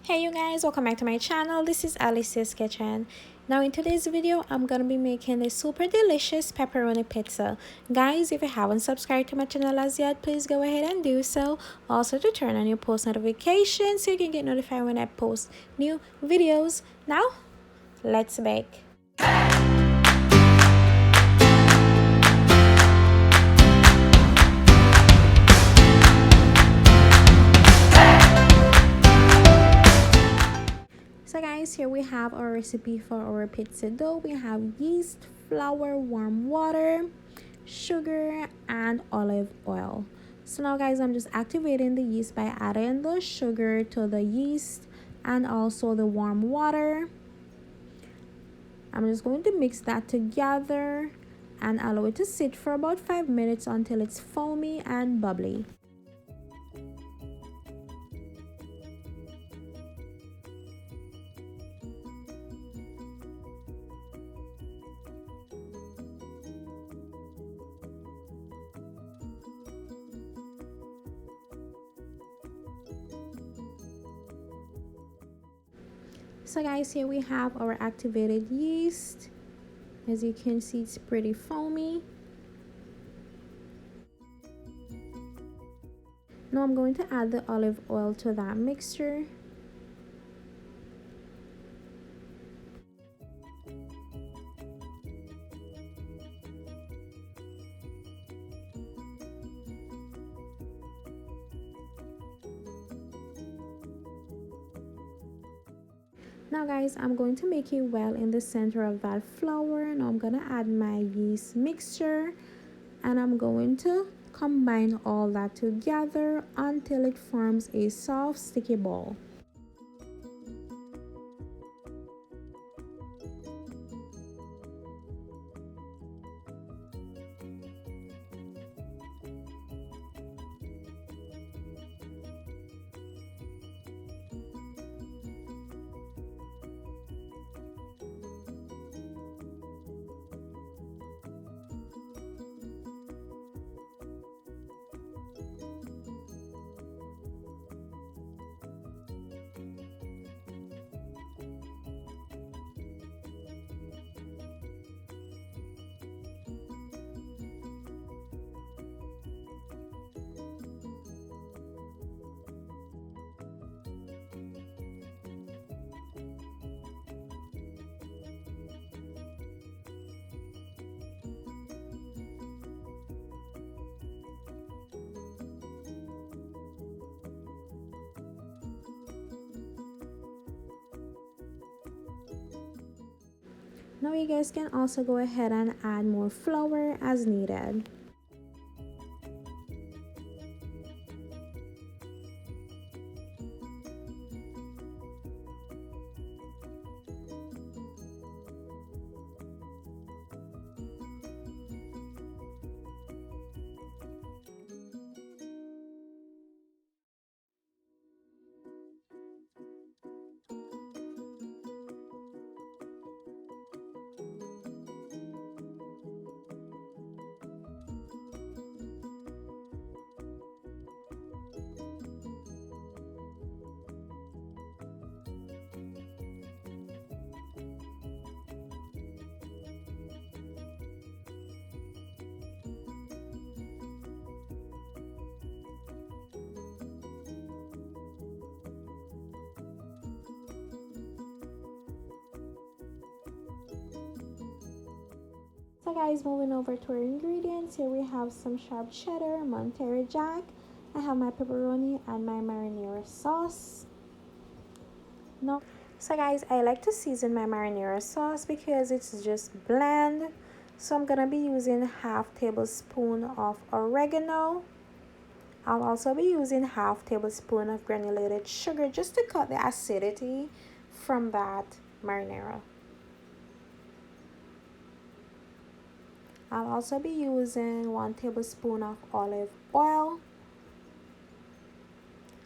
Hey you guys, welcome back to my channel. This is Alice's Kitchen. Now in today's video, I'm gonna be making this super delicious pepperoni pizza. Guys, if you haven't subscribed to my channel as yet, please go ahead and do so. Also to turn on your post notifications so you can get notified when I post new videos. Now, let's bake. So guys, here we have our recipe for our pizza dough. We have yeast, flour, warm water, sugar, and olive oil. So now guys, I'm just activating the yeast by adding the sugar to the yeast and also the warm water. I'm just going to mix that together and allow it to sit for about 5 minutes until it's foamy and bubbly. So guys, here we have our activated yeast. As you can see, it's pretty foamy. Now I'm going to add the olive oil to that mixture. Now guys, I'm going to make it well in the center of that flour. Now I'm going to add my yeast mixture and I'm going to combine all that together until it forms a soft sticky ball. Now you guys can also go ahead and add more flour as needed. So guys, moving over to our ingredients, here we have some sharp cheddar, Monterey Jack. I have my pepperoni and my marinara sauce. No. So guys, I like to season my marinara sauce because it's just bland. So I'm gonna be using half tablespoon of oregano. I'll also be using half tablespoon of granulated sugar just to cut the acidity from that marinara. I'll also be using 1 tablespoon of olive oil.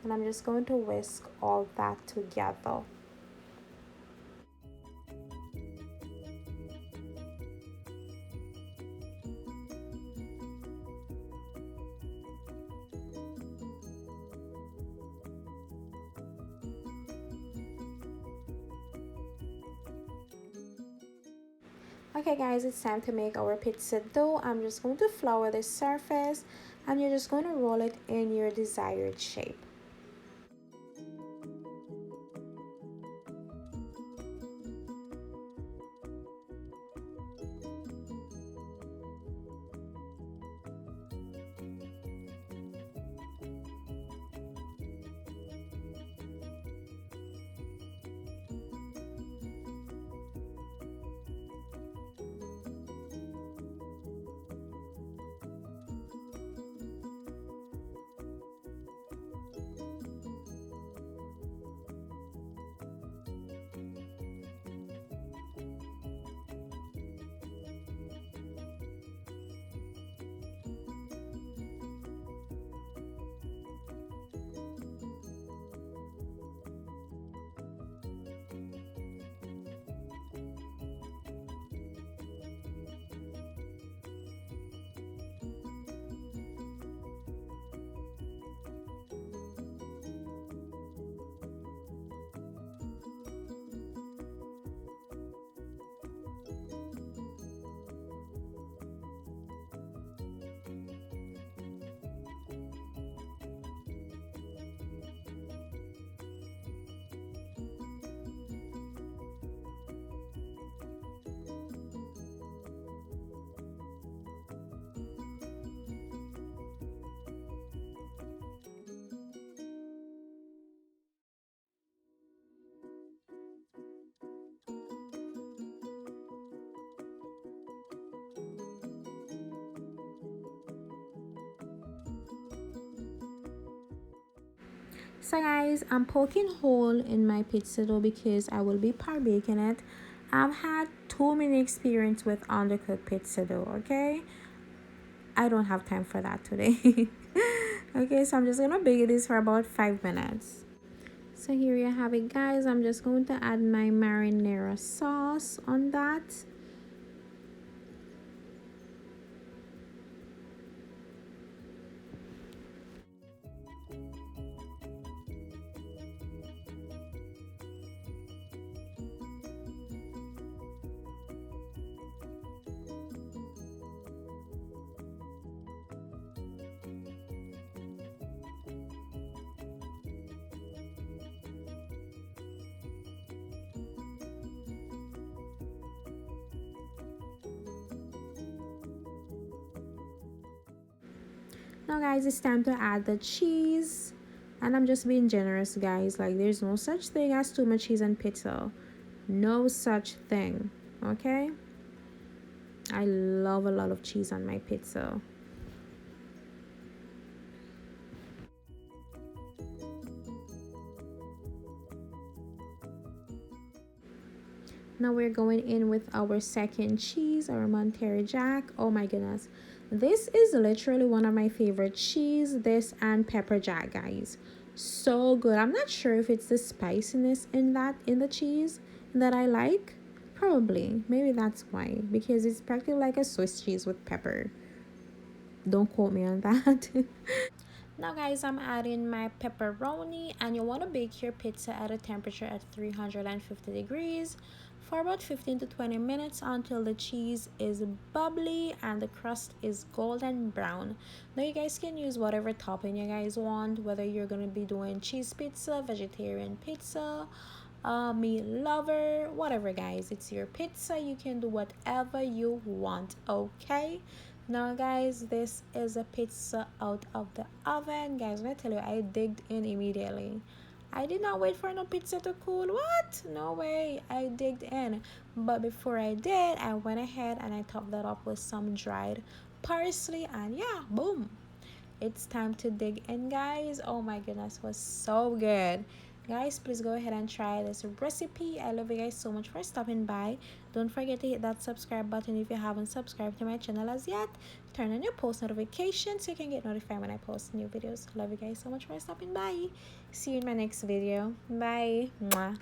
And I'm just going to whisk all that together. Okay guys, it's time to make our pizza dough. I'm just going to flour the surface and you're just going to roll it in your desired shape. So guys, I'm poking hole in my pizza dough because I will be par baking it. I've had too many experience with undercooked pizza dough, okay? I don't have time for that today. Okay, so I'm just gonna bake this for about 5 minutes. So here you have it guys. I'm just going to add my marinara sauce on that. Now guys, it's time to add the cheese. And I'm just being generous guys. Like there's no such thing as too much cheese on pizza. No such thing. Okay? I love a lot of cheese on my pizza. Now we're going in with our second cheese, our Monterey Jack. Oh my goodness. This is literally one of my favorite cheese. This and pepper jack, guys. So good. I'm not sure if it's the spiciness in the cheese that I like. Probably. Maybe that's why. Because it's practically like a Swiss cheese with pepper. Don't quote me on that. Now guys, I'm adding my pepperoni and you want to bake your pizza at a temperature at 350 degrees for about 15 to 20 minutes until the cheese is bubbly and the crust is golden brown. Now you guys can use whatever topping you guys want, whether you're going to be doing cheese pizza, vegetarian pizza, meat lover, whatever guys. It's your pizza. You can do whatever you want, okay? Now guys, this is a pizza out of the oven. Guys, when I tell you, I digged in immediately. I did not wait for no pizza to cool. What? No way. I digged in. But before I did, I went ahead and I topped that up with some dried parsley. And yeah, boom. It's time to dig in, guys. Oh my goodness, was so good. Guys, please go ahead and try this recipe. I love you guys so much for stopping by. Don't forget to hit that subscribe button if you haven't subscribed to my channel as yet. Turn on your post notifications so you can get notified when I post new videos. Love you guys so much for stopping by. See you in my next video. Bye. Mwah.